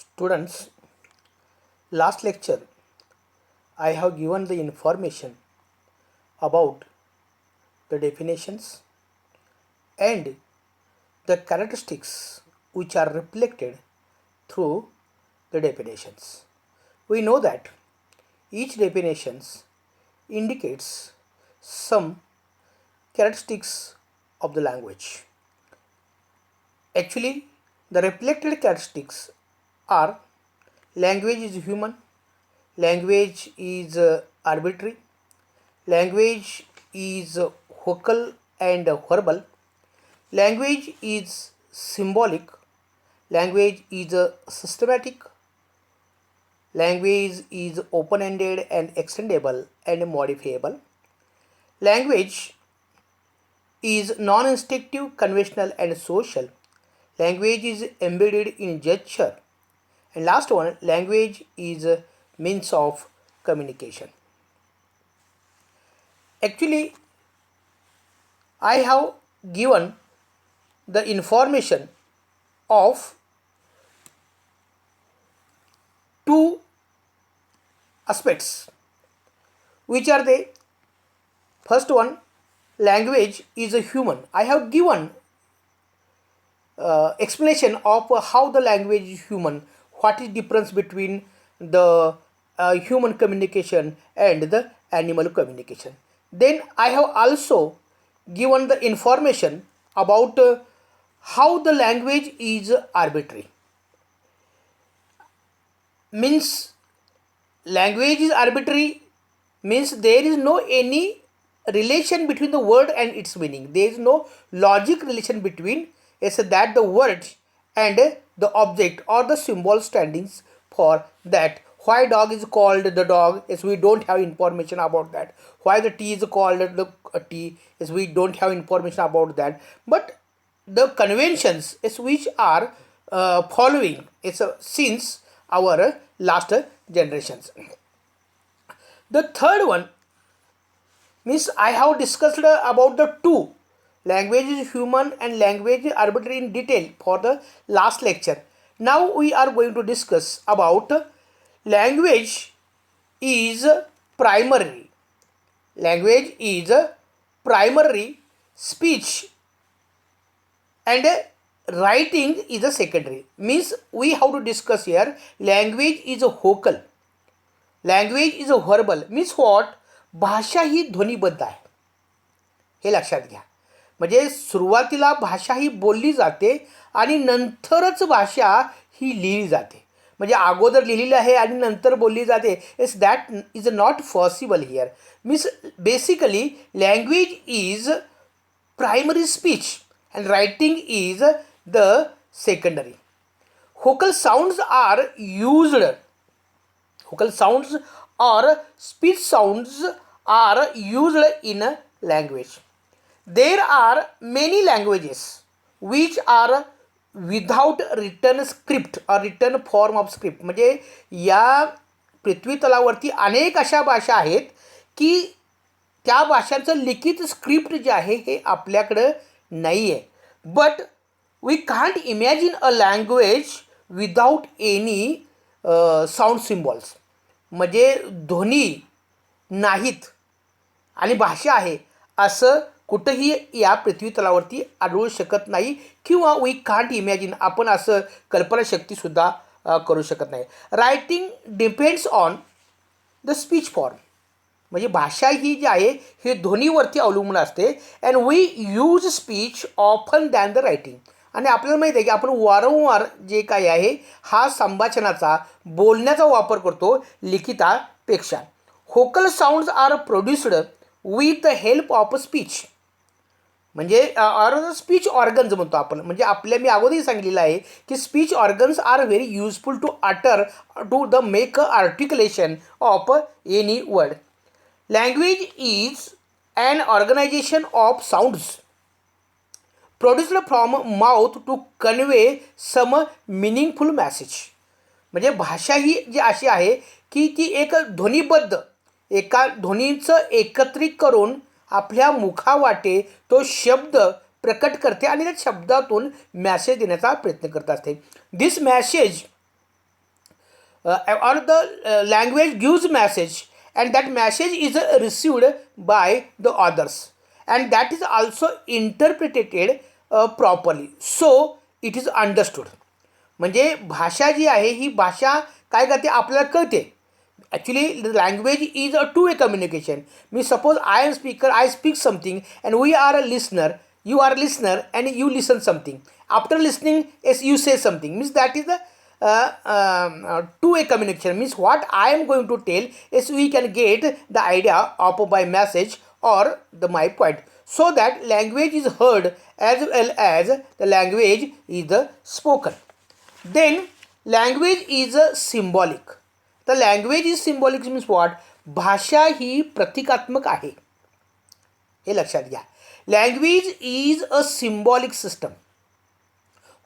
Students, last lecture I have given the information about the definitions and the characteristics which are reflected through the definitions. We know that each definitions indicates some characteristics of the language. Actually, the reflected characteristics are language is human, language is arbitrary, language is vocal and verbal, language is symbolic, language is systematic, language is open ended and extendable and modifiable, language is non instinctive, conventional, and social, language is embedded in gesture, and last one, language is a means of communication. Actually, I have given the information of two aspects, which are they? First one, language is a human. I have given explanation of how the language is human, what is difference between the human communication and the animal communication. Then I have also given the information about how the language is arbitrary. Means language is arbitrary means there is no any relation between the word and its meaning. There is no logic relation between that the word and the object or the symbol standings for that. Why dog is called the dog? Yes, we don't have information about that. Why the tea is called the tea? Yes, we don't have information about that. But the conventions is which are following is since our last generations. The third one means I have discussed about the two, language is human and language is arbitrary, in detail for the last lecture. Now we are going to discuss about language is primary. Language is primary, speech and writing is a secondary. Means we have to discuss here, language is a vocal, language is a verbal. Means what? भाषा ही ध्वनिबद्ध आहे, हे लक्षात घ्या. म्हणजे सुरुवातीला भाषा ही बोलली जाते आणि नंतरच भाषा ही लिहिली जाते. म्हणजे अगोदर लिहिलेली आहे आणि नंतर बोलली जाते. It's that is not possible here. Means basically language is primary speech and writing is the secondary. Vocal sounds are used. Vocal sounds or speech sounds are used in a language. There are many languages which are without written script or written form of script. म्हणजे या पृथ्वी तलावरती अनेक अशा भाषा आहेत की त्या भाषांचं लिखित स्क्रिप्ट जे आहे हे आपल्याकडं नाही आहे. But we can't imagine a language without any sound symbols. म्हणजे ध्वनी नाहीत आणि भाषा आहे असं कुठंही या पृथ्वी तलावरती आढळू शकत नाही, किंवा वी कांट इमॅजिन, आपण असं कल्पनाशक्तीसुद्धा करू शकत नाही. Writing depends on the speech form. म्हणजे भाषा ही जी आहे हे ध्वनीवरती अवलंबून असते. And we use speech often than the writing. आणि आपल्याला माहिती आहे की आपण वारंवार जे काही आहे हा संभाषणाचा, बोलण्याचा वापर करतो लिखितापेक्षा. Vocal sounds are produced with the help of speech. म्हणजे स्पीच ऑर्गन्स म्हणतो आपण. म्हणजे मी अगोदरही सांगितलेलं आहे की speech organs are very useful to utter to the make a articulation of any word. Language is an organization of sounds produced from mouth to convey some meaningful message. म्हणजे भाषा ही जी अशी आहे की ती एक ध्वनिबद्ध, एका ध्वनीचं एकत्रित करून आपल्या मुखावाटे तो शब्द प्रकट करते आणि त्या शब्दातून मॅसेज देण्याचा प्रयत्न करत असते. दिस message or the language gives message, and that message is received by the others, and that is also interpreted properly, so it is understood. म्हणजे भाषा जी आहे ही भाषा काय करते आपल्याला कळते. Actually language is a two way communication. मी suppose I am speaker, I speak something and we are a listener, you are a listener and you listen something. After listening, yes, you say something. Means that is the two-way communication. Means what I am going to tell is we can get the idea of by message or the my point. So that language is heard as well as the language is spoken. Then language is symbolic. The language is symbolic means what? भाषा ही प्रतिकात्मक आहे, हे लक्षात घ्या. Language is a symbolic system.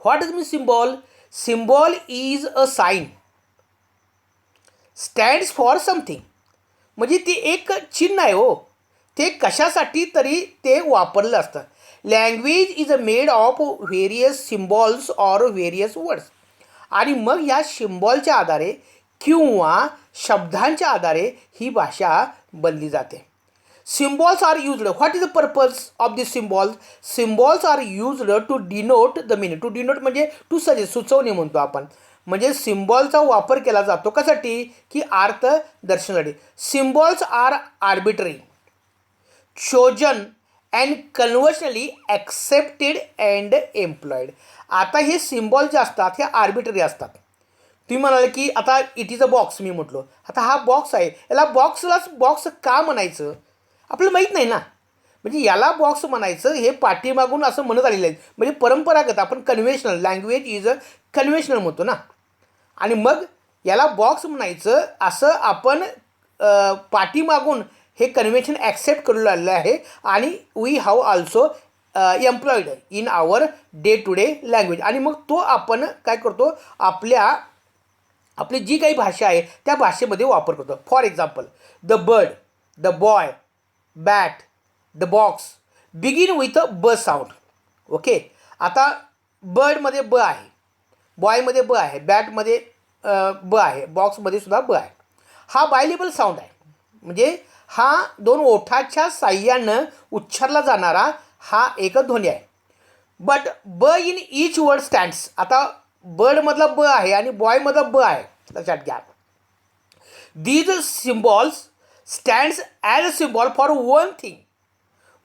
What does mean symbol? Symbol is a sign. Stands for something. म्हणजे ते एक चिन्ह आहे हो, ते कशासाठी तरी ते वापरलं असतं. Language is a made of various symbols or various words. आणि मग या सिम्बॉलच्या आधारे किंवा शब्दांच्या आधारे ही भाषा बनली जाते. Symbols are used. What is the purpose of these symbols? Symbols are used to denote the meaning. To denote म्हणजे टू सजेस्ट, सुचवणे म्हणतो आपण. म्हणजे सिम्बॉलचा वापर केला जातो कशासाठी की अर्थ दर्शनासाठी. Symbols are arbitrary, chosen and conventionally accepted and employed. आता हे सिम्बॉल जे असतात हे आर्बिट्ररी असतात. तुम्ही म्हणाले की आता इट इज अ बॉक्स, मी म्हटलो आता हा बॉक्स आहे, याला बॉक्सलाच बॉक्स का म्हणायचं आपल्याला माहीत नाही ना. म्हणजे याला बॉक्स म्हणायचं हे पाठीमागून असं म्हणत आलेलं आहे. म्हणजे परंपरागत आपण conventional, language is a conventional म्हणतो ना, आणि मग याला बॉक्स म्हणायचं असं आपण पाठीमागून हे कन्व्हेन्शन ॲक्सेप्ट करू आलेलं आहे. आणि we have also employed in our day to day language. आणि मग तो आपण काय करतो आपली जी काही भाषा आहे त्या भाषेमध्ये वापर करतो. For example the bird, the boy, bat, the box begin with a ब साऊंड. ओके, आता बर्डमध्ये ब आहे, बॉयमध्ये ब आहे, बॅटमध्ये ब आहे, बॉक्समध्ये सुद्धा ब आहे. हा बायलेबल साऊंड आहे, म्हणजे हा दोन ओठाच्या साह्यानं उच्चारला जाणारा हा एक ध्वनी आहे. बट ब इन ईच वर्ड स्टँड्स. आता बर्डमधला ब आहे आणि बॉयमधला ब आहे, लक्षात घ्या. These symbols stands as a symbol for one thing.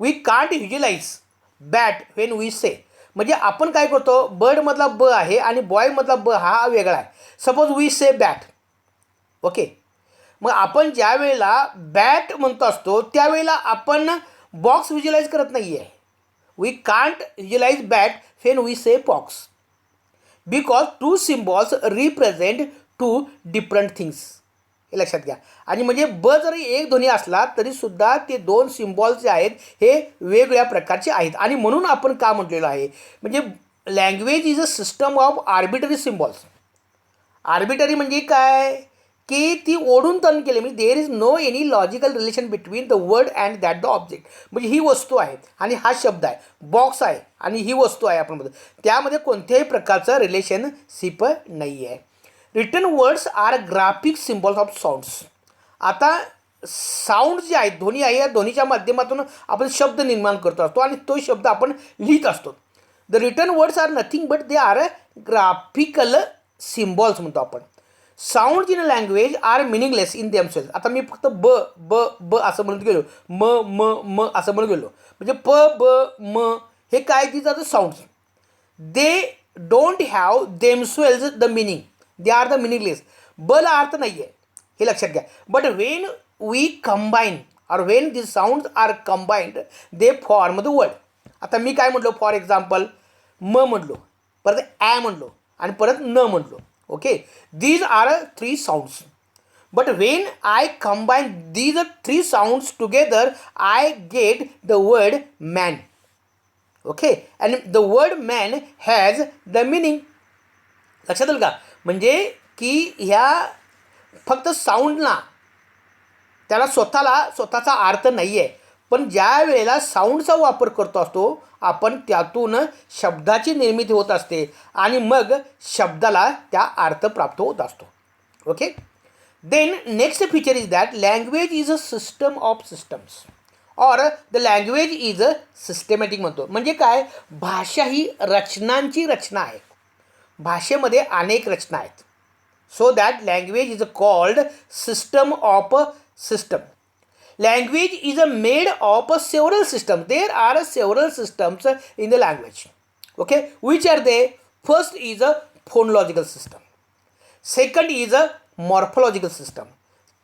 We can't visualize bat when we say. म्हणजे आपण काय करतो, बर्डमधला ब आहे आणि बॉयमधला ब हा वेगळा आहे. Suppose we say bat. Okay, मग आपण ज्या वेळेला बॅट म्हणतो असतो त्यावेळेला आपण बॉक्स व्हिज्युलाइज करत नाही आहे. We can't visualize bat when we say box because two symbols represent two different things. हे लक्षात घ्या. आणि म्हणजे ब जरी एक ध्वनी असला तरीसुद्धा ते दोन सिम्बॉल्स जे आहेत हे वेगवेगळ्या प्रकारचे आहेत. आणि म्हणून आपण का म्हटलेलं आहे, म्हणजे language is a system of arbitrary symbols. Arbitrary म्हणजे काय की ती ओढून तण केले, म्हणजे there is no any logical relation between the word and that the object. म्हणजे ही वस्तू आहे आणि हा शब्द आहे, बॉक्स आहे आणि ही वस्तू आहे आपण म्हणतो, त्यामध्ये कोणत्याही प्रकारचं रिलेशनशिप नाही आहे. Written words are graphic symbols of sounds. आता साऊंड जे आहेत, ध्वनी आहे, या ध्वनीच्या माध्यमातून आपण शब्द निर्माण करतो असतो आणि तो शब्द आपण लिहित असतो. The written words are nothing but they are graphical symbols म्हणतो आपण. Sound in a language are meaningless in themselves. आता मी फक्त ब ब ब असं म्हणत गेलो, म म म असं म्हणत गेलो, म्हणजे प ब म हे काय this are the sounds. They don't have themselves the meaning, they are the meaningless. बला अर्थ नाही आहे, हे लक्षात घ्या. But when we combine or when this sounds are combined they form the word. आता मी काय म्हटलो, फॉर एक्झाम्पल म म्हटलो, परत ॲ म्हटलो आणि परत न म्हटलो. Okay, these are 3 sounds. But when I combine these 3 sounds together I get the word man. Okay, and the word man has the meaning. लक्षात आलं का. म्हणजे की ह्या फक्त साऊंडला त्याला स्वतःचा अर्थ नाही आहे, पण ज्या वेळेला साऊंडचा वापर करतो असतो आपण त्यातून शब्दाची निर्मिती होत असते आणि मग शब्दाला त्या अर्थ प्राप्त होत असतो. Okay. Then next feature is that language is a system of systems or the language is a systematic म्हणतो. म्हणजे काय, भाषा ही रचनांची रचना आहे. भाषेमध्ये अनेक रचना आहेत. So that language is called system of system. Language is made of several systems. There are several systems in the language. Okay, which are they? First is a phonological system. Second is a morphological system.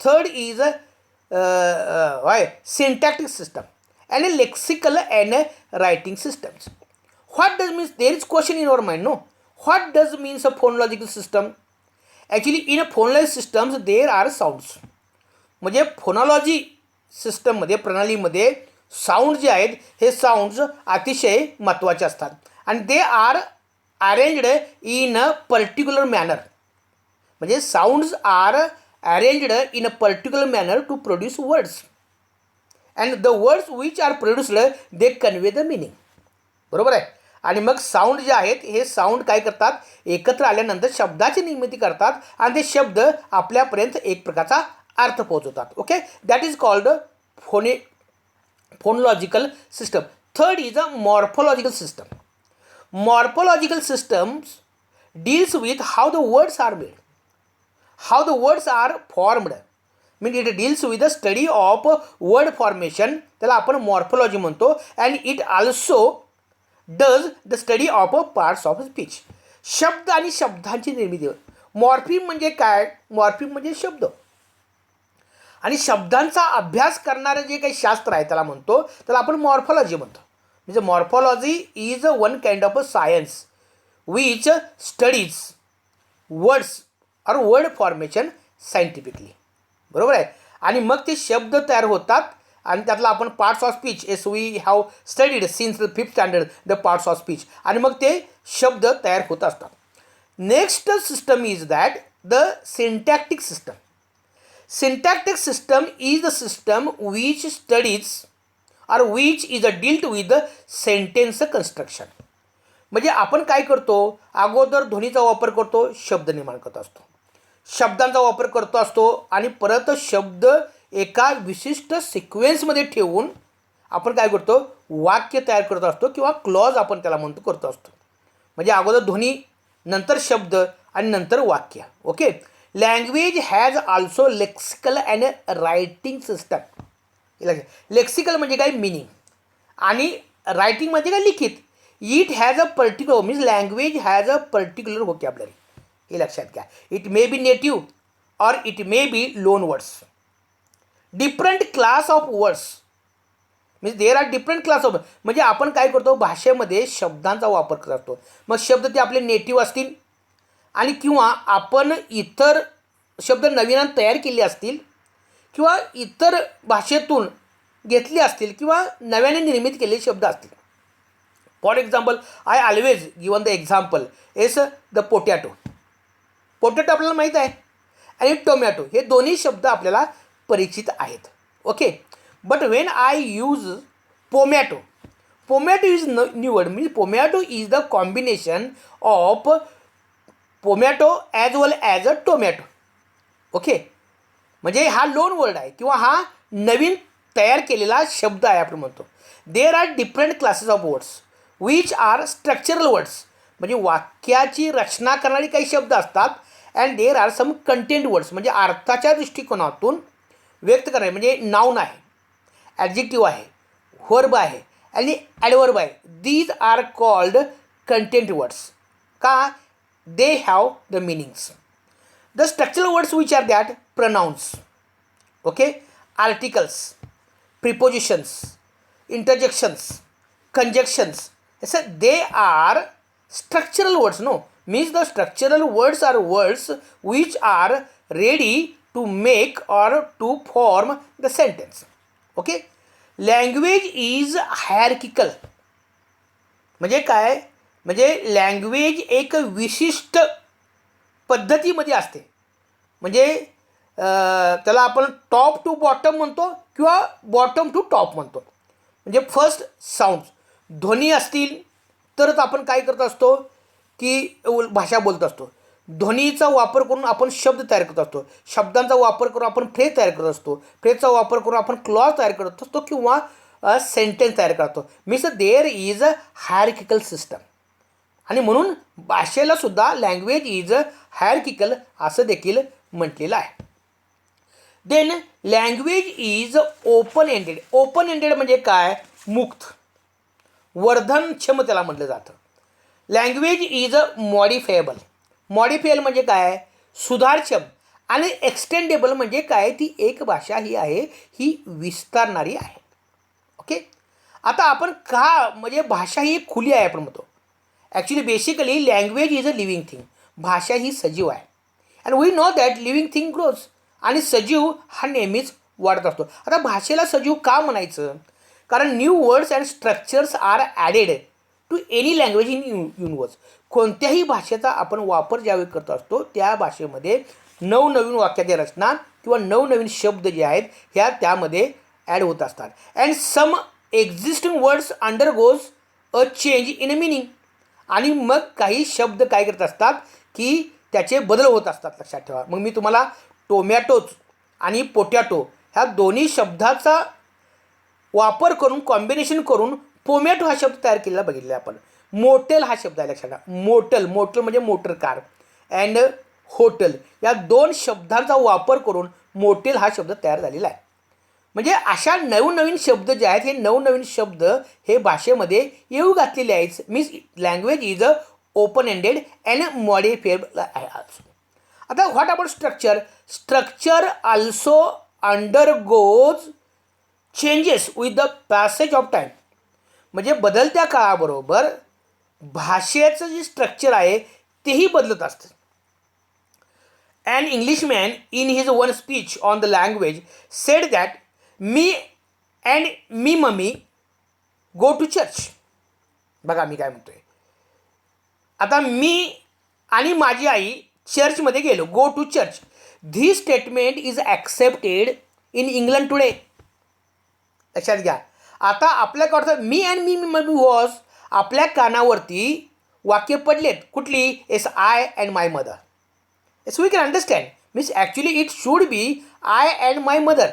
Third is a syntactic system, and a lexical and a writing systems. What does means? There is question in our mind. No, what does means a phonological system? Actually, in a phonological systems there are sounds. म्हणजे फोनॉलॉजी सिस्टममध्ये, प्रणालीमध्ये sound जे आहेत हे sounds अतिशय महत्त्वाचे असतात आणि they are arranged in a particular manner. म्हणजे sounds are arranged in a particular manner to produce words and the words which are produced they convey the meaning. बरोबर आहे. आणि मग साऊंड जे आहेत हे साऊंड काय करतात, एकत्र आल्यानंतर शब्दाची निर्मिती करतात आणि ते शब्द आपल्यापर्यंत एक प्रकारचा अर्थ पोहोचवतात. Okay, that is called phonological system. Third is a morphological system. Morphological systems deals with how the words are made, how the words are formed. Mean it deals with the study of word formation, त्याला आपण morphology म्हणतो. And it also does the study of parts of speech. शब्द आणि शब्दांची निर्मिती. Morpheme म्हणजे काय, morpheme म्हणजे शब्द आणि शब्दांचा अभ्यास करणारं जे काही शास्त्र आहे त्याला म्हणतो, त्याला आपण मॉर्फॉलॉजी म्हणतो. म्हणजे morphology is one kind of a science which studies words और वर्ड फॉर्मेशन सायंटिफिकली. बरोबर आहे. आणि मग ते शब्द तयार होतात आणि त्यातला आपण parts of speech, S V have studied since the 5th standard the parts of speech, आणि मग ते शब्द तयार होत असतात. Next system is that the syntactic system. Syntactic system is the system which studies or which is dealt with the sentence construction. म्हणजे आपण काय करतो, अगोदर ध्वनीचा वापर करतो, शब्द निर्माण करत असतो, शब्दांचा वापर करतो असतो आणि परत शब्द एका विशिष्ट सिक्वेन्समध्ये ठेवून आपण काय करतो, वाक्य तयार करत असतो किंवा क्लॉज आपण त्याला म्हणतो करत असतो. म्हणजे अगोदर ध्वनी, नंतर शब्द आणि नंतर वाक्य. Okay. Language has also lexical and writing system. Lexical म्हणजे काय, मिनिंग, आणि रायटिंग म्हणजे काय, लिखित. It has a particular means language has a particular vocabulary. हे लक्षात घ्या. इट मे बी नेटिव्ह और it may be loan words. Different class of words means there are different class of. म्हणजे आपण काय करतो, भाषेमध्ये शब्दांचा वापर करत असतो. मग शब्द ते आपले नेटिव्ह असतील आणि किंवा आपण इतर शब्द नवीन तयार केले असतील किंवा इतर भाषेतून घेतले असतील किंवा नव्याने निर्मित केलेले शब्द असतील. For example, I always given the example is the potato. Potato आपल्याला माहीत आहे आणि टोमॅटो हे दोन्ही शब्द आपल्याला परिचित आहेत. Okay. But when I use पोमॅटो, पोमॅटो is new word. Means पोमॅटो is the combination of पोमॅटो as well as a tomato. Okay. म्हणजे हा लोन वर्ड आहे किंवा हा नवीन तयार केलेला शब्द आहे आपण म्हणतो. There are different classes of words which are structural words. म्हणजे वाक्याची रचना करणारी काही शब्द असतात. And there are some content words म्हणजे अर्थाच्या दृष्टिकोनातून व्यक्त करणारे. म्हणजे नाऊन आहे, ॲडजेक्टिव्ह आहे, व्हर्ब आहे आणि ॲडवर्ब आहे. These are called content words. का, they have the meanings. The structural words which are that pronouns, okay, articles, prepositions, interjections, conjunctions. So they are structural words. No, means the structural words are words which are ready to make or to form the sentence. Okay. Language is hierarchical. म्हणजे काय, म्हणजे language एक विशिष्ट पद्धतीमध्ये असते. म्हणजे त्याला आपण टॉप टू बॉटम म्हणतो किंवा बॉटम टू टॉप म्हणतो. म्हणजे फर्स्ट साऊंड्स, ध्वनी असतील तरच आपण काय करत असतो की भाषा बोलत असतो. ध्वनीचा वापर करून आपण शब्द तयार करत असतो, शब्दांचा वापर करून आपण फ्रेज तयार करत असतो, फ्रेजचा वापर करून आपण क्लॉज तयार करत असतो किंवा सेंटेन्स तयार करतो. Means there is a hierarchical system. आणि म्हणून भाषेला सुद्धा लँग्वेज इज अ हायरार्किकल असं देखील म्हटलेलं आहे. Then language is open ended. Open ended म्हणजे काय? मुक्त, वर्धनक्षम त्याला म्हटलं जातं. लँग्वेज इज अ मॉडिफायबल. मॉडिफायबल म्हणजे काय? सुधारक्षम. आणि एक्सटेंडेबल म्हणजे काय? ती एक भाषा ही आहे, ही विस्तारणारी आहे. ओके. आता आपण का म्हणजे भाषा ही खुली आहे आपण म्हणतो. Actually basically language is a living thing. भाषा ही सजीव आहे. And we know that living thing grows. आणि सजीव हा नेहमीच वाढत असतो. आता भाषेला सजीव का म्हणायचं? कारण new words and structures are added to any language in universe. कोणत्याही भाषेचा आपण वापर ज्यावेळी करत असतो त्या भाषेमध्ये नवनवीन वाक्याची रचना किंवा नवनवीन शब्द जे आहेत ह्या त्यामध्ये ॲड होत असतात. And some existing words undergoes a change in a meaning. आणि मग काही शब्द काय करत असतात की त्याचे बदल होत असतात. लक्षात ठेवा. मग मी तुम्हाला टोमॅटोज आणि पोटॅटो ह्या दोन्ही शब्दाचा वापर करून कॉम्बिनेशन करून पोमॅटो हा शब्द तयार केलेला बघितला आपण. मोटेल हा शब्द आहे. लक्षात ठेवा. मोटल, मोटल म्हणजे मोटर कार. अँड होटल या दोन शब्दांचा वापर करून मोटेल हा शब्द तयार झालेला आहे. म्हणजे अशा नवनवीन शब्द जे आहेत हे नवनवीन शब्द हे भाषेमध्ये येऊ घातलेले आहेत. Means language is a open ended and modifiable आहे ऑल्सो. आता what about structure? Structure also undergoes changes with the passage of time. म्हणजे बदलत्या काळाबरोबर भाषेचं जे स्ट्रक्चर आहे तेही बदलत असतं. An Englishman in his one speech on the language said that me and me mummy go to church. बघा मी काय म्हणतोय. आता मी आणि माझी आई चर्चमध्ये गेलो. Go to church. This statement is accepted in England today. लक्षात घ्या. आता आपल्याकडचं me and me mummy was आपल्या कानावरती वाक्य पडलेत. कुठली? As I and my mother. So we can understand. Means actually it should be I and my mother.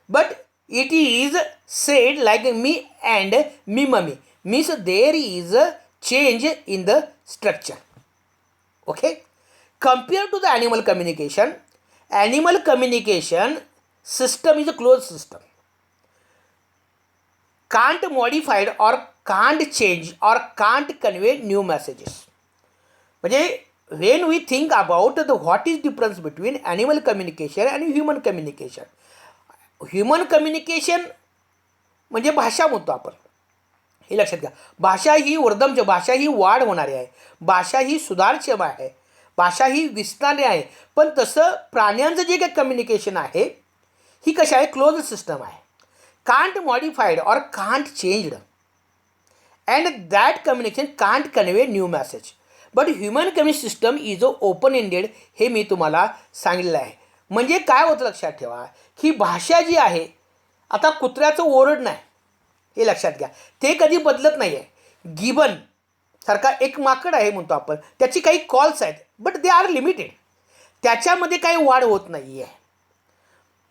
But it is said like me and me mummy. Means there is a change in the structure. Okay. Compared to the animal communication system is a closed system. Can't modified or can't change or can't convey new messages. म्हणजे when we think about the what is difference between animal communication and human communication. Human communication म्हणजे भाषा म्हणतो आपण. हे लक्षात घ्या. भाषा ही वर्धनक्षम, भाषा ही वाढ होणारी आहे, भाषा ही सुधारक्षम आहे, भाषा ही विस्तारणी आहे. पण तसं प्राण्यांचं जे काही कम्युनिकेशन आहे ही कशी आहे? क्लोज सिस्टम आहे. कांट मॉडिफाईड और can't changed and that communication can't convey new message. But human communication system is a open ended. हे मी तुम्हाला सांगितलं आहे. म्हणजे काय होतं लक्षात ठेवा की भाषा जी आहे, आता कुत्र्याचं ओरड नाही हे लक्षात घ्या, ते कधी बदलत नाही आहे. गिबन सारखा एक माकड आहे म्हणतो आपण, त्याची काही कॉल्स आहेत बट दे आर लिमिटेड. त्याच्यामध्ये काही वाढ होत नाही आहे.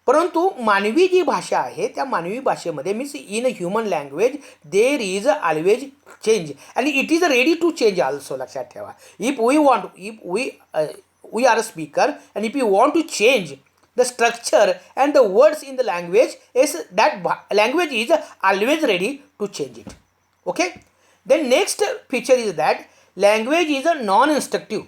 परंतु मानवी जी भाषा आहे त्या मानवी भाषेमध्ये means in a human language there is always change and it is ready to change also. लक्षात ठेवा. If we are a speaker and if you want to change the structure and the words in the language is that language is always ready to change it. Okay. Then next feature is that language is a non instructive.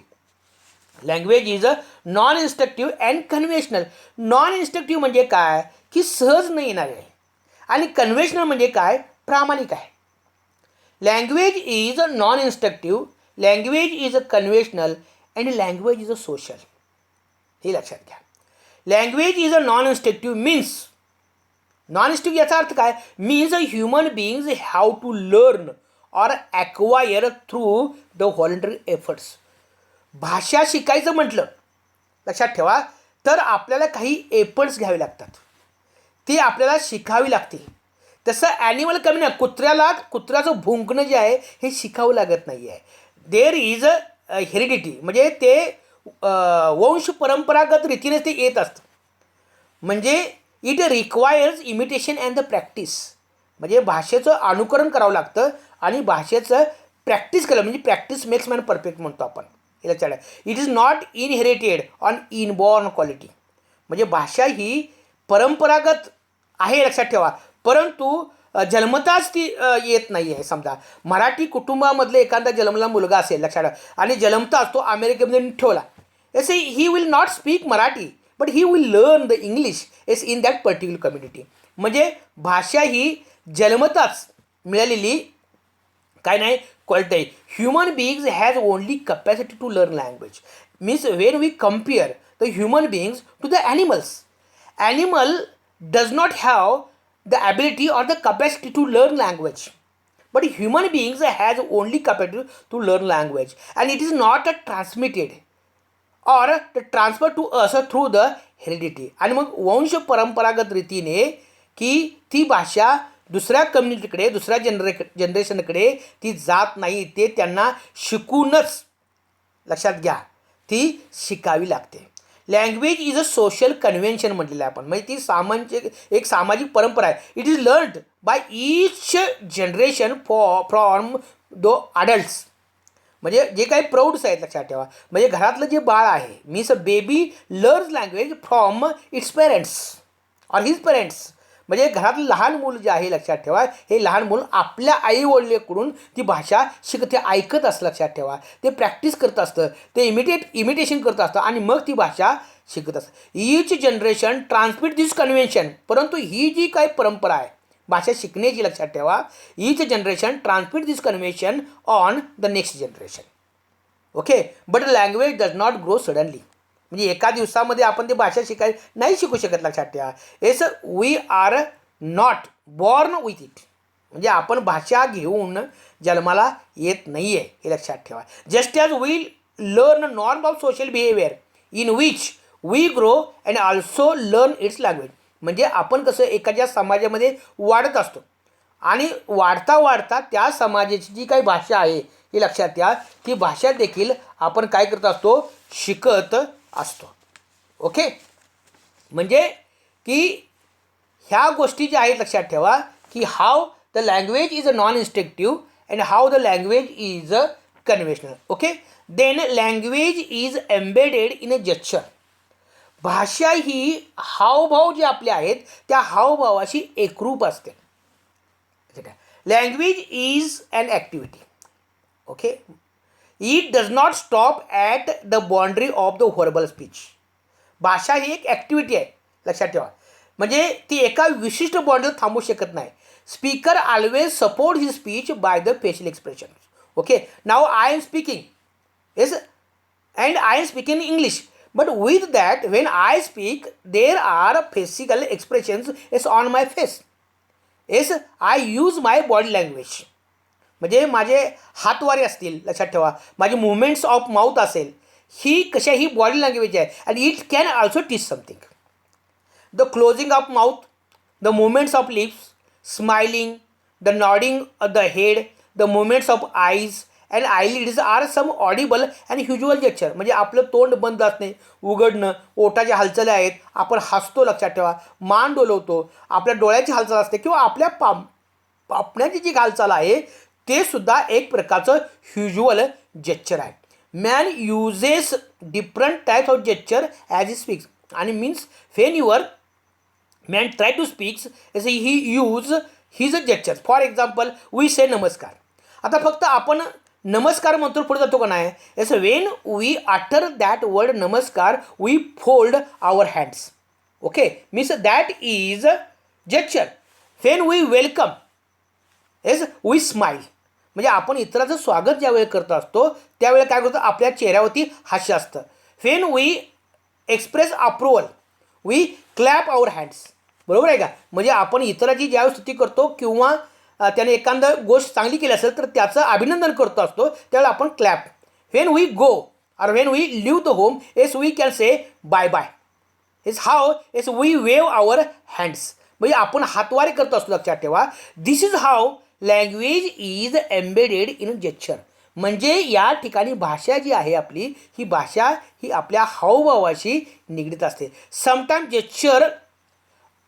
Language is a non instructive and conventional. Non इन्स्ट्रक्टिव्ह म्हणजे काय की सहज न येणारे आहे, आणि conventional म्हणजे काय? प्रामाणिक आहे. Language is a non instructive, language is a conventional and language is a social. हे लक्षात घ्या. Language is a non instructive means, non instructive याचा अर्थ काय? Means a human beings have to learn or acquire through the voluntary efforts. भाषा शिकायचं म्हटलं लक्षात ठेवा तर आपल्याला काही एफर्ट्स घ्यावे लागतात, ती आपल्याला शिकावी लागते. तसं ॲनिमल कुत्र्याचं भुंकणं जे आहे हे शिकावं लागत नाही आहे. देर इज अ हेरिडिटी म्हणजे ते वंश परंपरागत रीतीने ते येत असतं. म्हणजे it requires imitation and the practice. म्हणजे भाषेचं अनुकरण करावं लागतं आणि भाषेचं प्रॅक्टिस केलं म्हणजे प्रॅक्टिस मेक्स मॅन परफेक्ट म्हणतो आपण. हे लक्षात आहे. It is not inherited on inborn quality. म्हणजे भाषा ही परंपरागत आहे लक्षात ठेवा, परंतु जन्मताच ती येत नाही आहे. समजा मराठी कुटुंबामधले एखादा जन्मला मुलगा असेल लक्षात ठेवा आणि जन्मताच तो अमेरिकेमध्ये ठेवला, as he will not speak Marathi but he will learn the English as in that particular community. म्हणजे भाषा ही जन्मताच मिळालेली काय नाही क्वालिटी आहे. Human beings has only capacity to learn language. Means when we compare the human beings to the animals, animal does not have the ability or the capacity to learn language, but human beings has only capacity to learn language, and it is not transmitted or transferred to us through the heredity. आणि मग वंश परंपरागत रीतीने की ती भाषा दुसऱ्या कम्युनिटीकडे दुसऱ्या जनरेशनकडे ती जात नाही, ते त्यांना शिकूनच लक्षात घ्या ती शिकावी लागते. Language is a social convention म्हटलेलं आहे आपण, म्हणजे ती एक सामाजिक परंपरा आहे. It is learned by each generation from the adults. म्हणजे जे काही प्रौढs आहेत लक्षात ठेवा, म्हणजे घरातलं जे बाळ आहे means a baby learns language from its parents or his parents. म्हणजे घरातलं लहान मूल जे आहे लक्षात ठेवा, हे लहान मूल आपल्या आईवडिलांकडून ती भाषा शिकते, ऐकत असतं लक्षात ठेवा, ते प्रॅक्टिस करत असतं, ते इमिटेशन करत असतं आणि मग ती भाषा शिकत असतं. ईच जनरेशन ट्रान्समिट दिस कन्व्हेन्शन. परंतु ही जी काही परंपरा आहे भाषा शिकण्याची लक्षात ठेवा, each generation transmit this convention on the next generation. Okay, but language does not grow suddenly. म्हणजे एका दिवसामध्ये आपण ती भाषा नाही शिकू शकत लक्षात ठेवा. As we are not born with it. म्हणजे आपण भाषा घेऊन जन्माला येत नाही आहे हे लक्षात ठेवा. Just as we learn norm of social behaviour in which we grow and also learn its language. म्हणजे आपण कसं एखाद्या समाजामध्ये वाढत असतो आणि वाढता वाढता त्या समाजाची जी काही भाषा आहे ही लक्षात घ्या, ती भाषा देखील आपण काय करत असतो, शिकत असतो. ओके, म्हणजे की ह्या गोष्टी ज्या आहेत लक्षात ठेवा की how the language is a non instructive and how the language is a conventional. Okay, then language is embedded in a gesture. भाषा ही हावभाव जे आपले आहेत त्या हावभावाशी एकरूप असते. Language is an activity. Okay, it does not stop at the boundary of the verbal speech. भाषा ही एक ॲक्टिव्हिटी आहे लक्षात ठेवा, म्हणजे ती एका विशिष्ट बाउंड्रीवर थांबू शकत नाही. Speaker always support his speech by the facial expression. Okay, now I am speaking yes and I am speaking in English, but with that when I speak there are physical expressions is on my face. Yes, I use my body language. म्हणजे माझे हातवारे असतील लक्षात ठेवा, माझी movements of mouth असेल, ही कशा ही body language आहे आणि it can also teach something. The closing of mouth, the movements of lips, smiling, the nodding of the head, the movements of eyes and eyelids are some audible and visual gesture. म्हणजे आपलं तोंड बंद असणे, उघडणं, ओठाच्या हालचाली आहेत, आपण हसतो लक्षात ठेवा, मान डोलवतो, आपल्या डोळ्याची हालचाल असते किंवा आपल्या पापण्याची जी हालचाल आहे ते सुद्धा एक प्रकारचं ह्युज्युअल जेस्चर आहे. Man uses different types of gesture as he speaks. आणि means when your man try to speaks as he use his gesture. For example we say नमस्कार. आता फक्त आपण नमस्कार म्हणतो पुढे जातो का नाही, as when we utter that word नमस्कार we fold our hands. Okay, means that is gesture. When we welcome as we smile. म्हणजे आपण इतरांचं स्वागत ज्यावेळी करत असतो त्यावेळी काय करतो, आपल्या चेहऱ्यावरती हास्य असतं. When we express approval we clap our hands. बरोबर आहे का. म्हणजे आपण इतरांची ज्यावेळी स्तुती करतो किंवा त्याने एखादा गोष्ट चांगली केली असेल तर त्याचं अभिनंदन करतो असतो त्यावेळेला आपण clap. Wien we go or when we leave the home as we can say bye bye. Is how as we wave our hands. म्हणजे आपण हातवारे करत असतो लक्षात ठेवा. This is how language is embedded in gesture. म्हणजे या ठिकाणी भाषा जी आहे आपली, ही भाषा ही आपल्या हावभावाशी निगडीत असते. Sometime gesture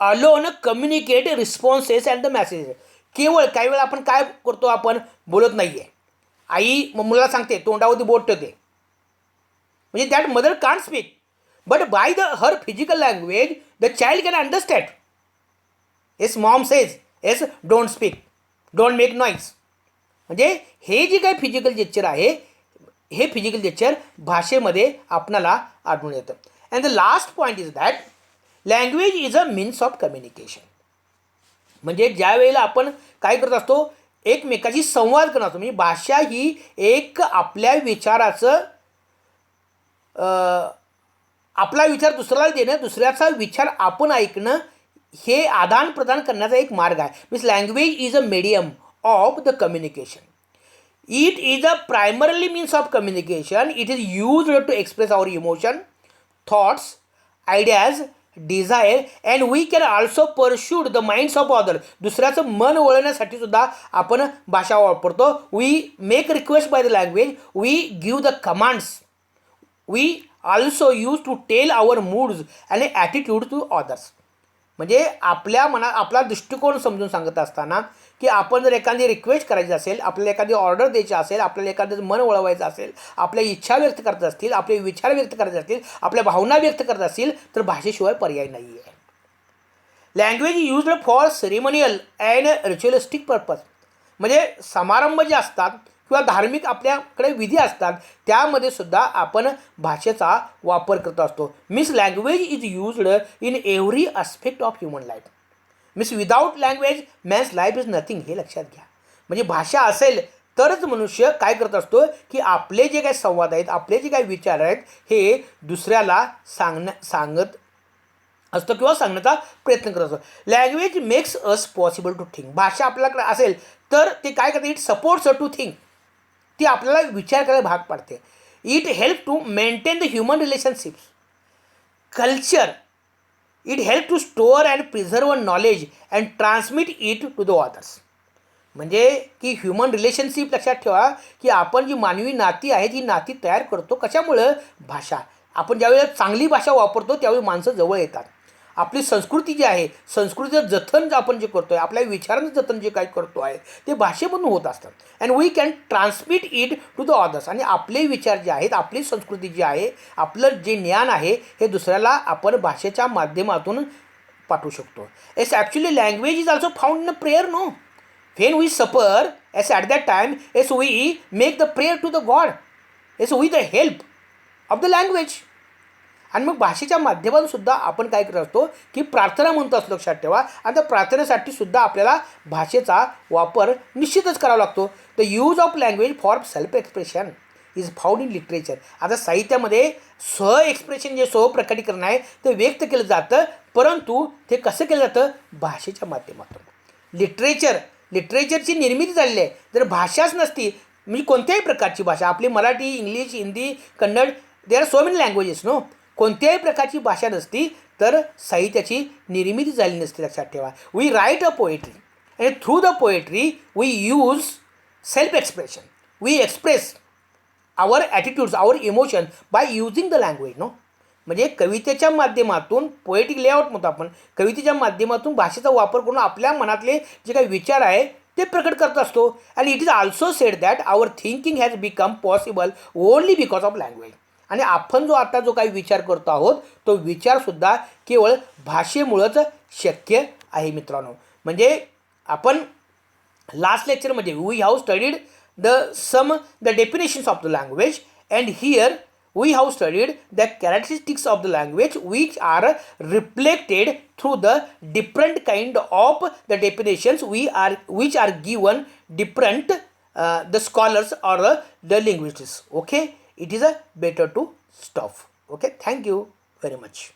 alone communicate responses and the messages. केवळ काही वेळा आपण काय करतो, आपण बोलत नाही आहे. आई मुलाला सांगते, तोंडावरती बोट ठेवते, म्हणजे that mother can't speak, but by her physical language the child can understand. Yes Maugham says, yes don't speak, don't make noise. म्हणजे हे जे काही फिजिकल जेस्चर आहे, हे फिजिकल जेस्चर भाषेमध्ये आपणाला आढळून येतं. And the last point is that language is a means of communication. म्हणजे ज्या वेळेला आपण काय करत असतो, एकमेकाशी संवाद करत असतो. म्हणजे भाषा ही एक आपल्या विचाराचं आपला विचार दुसऱ्याला देणं, दुसऱ्याचा विचार आपण ऐकणं, हे आदान प्रदान करण्याचा एक मार्ग आहे. Means language is a medium of the communication. It is a primarily means of communication. It is used to express our emotion, thoughts, ideas, desire, and we can also persuade the minds of other. दुसऱ्याचं मन वळवण्यासाठी सुद्धा आपण भाषा वापरतो. We make request by the language, we give the commands, we also use to tell our moods and attitude to others. म्हणजे आपल्या मनात आपला दृष्टिकोन समजून सांगत असताना, की आपण जर एखादी रिक्वेस्ट करायची असेल, आपल्याला एखादी ऑर्डर द्यायची असेल, आपल्याला एखादं मन वळवायचं असेल, आपल्या इच्छा व्यक्त करत असतील, आपले विचार व्यक्त करायचे असतील, आपल्या भावना व्यक्त करत असतील, तर भाषेशिवाय पर्याय नाही आहे. Language used for ceremonial and ritualistic purpose. म्हणजे समारंभ जे असतात किंवा धार्मिक आपल्याकडे विधी असतात, त्यामध्ये सुद्धा आपण भाषेचा वापर करत असतो. Means language is used in every aspect of human life. Means without language man's life is nothing. हे लक्षात घ्या. म्हणजे भाषा असेल तरच मनुष्य काय करत असतो, की आपले जे काही संवाद आहेत, आपले जे काही विचार आहेत, हे दुसऱ्याला सांगत असतो किंवा सांगण्याचा प्रयत्न करत असतो. Language makes us possible to think. भाषा आपल्याकडे असेल तर ते काय करते, इट सपोर्ट्स टू थिंक. ती आपल्याला विचार करायला भाग पाडते. It help to maintain the human relationships, culture. It help to store and preserve knowledge and transmit it to the others. म्हणजे की ह्युमन रिलेशनशिप लक्षात ठेवा, की आपण जी मानवी नाती आहेत, ही नाती तयार करतो कशामुळं, भाषा. आपण ज्यावेळेला चांगली भाषा वापरतो त्यावेळी माणसं जवळ येतात. आपली संस्कृती जी आहे, संस्कृतीचं जतन आपण जे करतो आहे, आपल्या विचारांचं जतन जे काही करतो आहे, ते भाषेमधून होत असतात. And we can transmit it to the others. आणि आपले विचार जे आहेत, आपली संस्कृती जी आहे, आपलं जे ज्ञान आहे, हे दुसऱ्याला आपण भाषेच्या माध्यमातून पाठवू शकतो. As actually language is also found in a prayer. No, when we suffer, as at that time, as we make the prayer to the god, as with the help of the language. आणि मग भाषेच्या माध्यमातून सुद्धा आपण काय करत असतो, की प्रार्थना म्हणतो असं लक्षात ठेवा. आणि त्या प्रार्थनेसाठी सुद्धा आपल्याला भाषेचा वापर निश्चितच करावा लागतो. The use of language for self expression is found in literature. आता साहित्यामध्ये एक्सप्रेशन जे प्रकटीकरण आहे ते व्यक्त केलं जातं, परंतु ते कसं केलं जातं, भाषेच्या माध्यमातून. लिटरेचरची निर्मिती झालेली आहे. जर भाषाच नसती, म्हणजे कोणत्याही प्रकारची भाषा, आपली Marathi, English, Hindi, Kannada, there are so many languages. No, कोणत्याही प्रकारची भाषा नसती तर साहित्याची निर्मिती झाली नसती. लक्षात ठेवा. We write a poetry and through the poetry we use self expression. We express our attitudes, our emotion by using the language. No, म्हणजे कवितेच्या माध्यमातून, पोएटिक लेआउट म्हणतो आपण, कवितेच्या माध्यमातून भाषेचा वापर करून आपल्या मनातले जे काही विचार आहे ते प्रकट करत असतो. And it is also said that our thinking has become possible only because of language. आणि आपण जो काही विचार करतो आहोत, तो विचारसुद्धा केवळ भाषेमुळंच शक्य आहे मित्रांनो. म्हणजे आपण लास्ट लेक्चरमध्ये we have studied the definitions of the language, and here we have studied the characteristics of the language which are reflected through the different kind of the definitions which are given different the scholars or the linguists. Okay, it is a better to stop. Okay, thank you very much.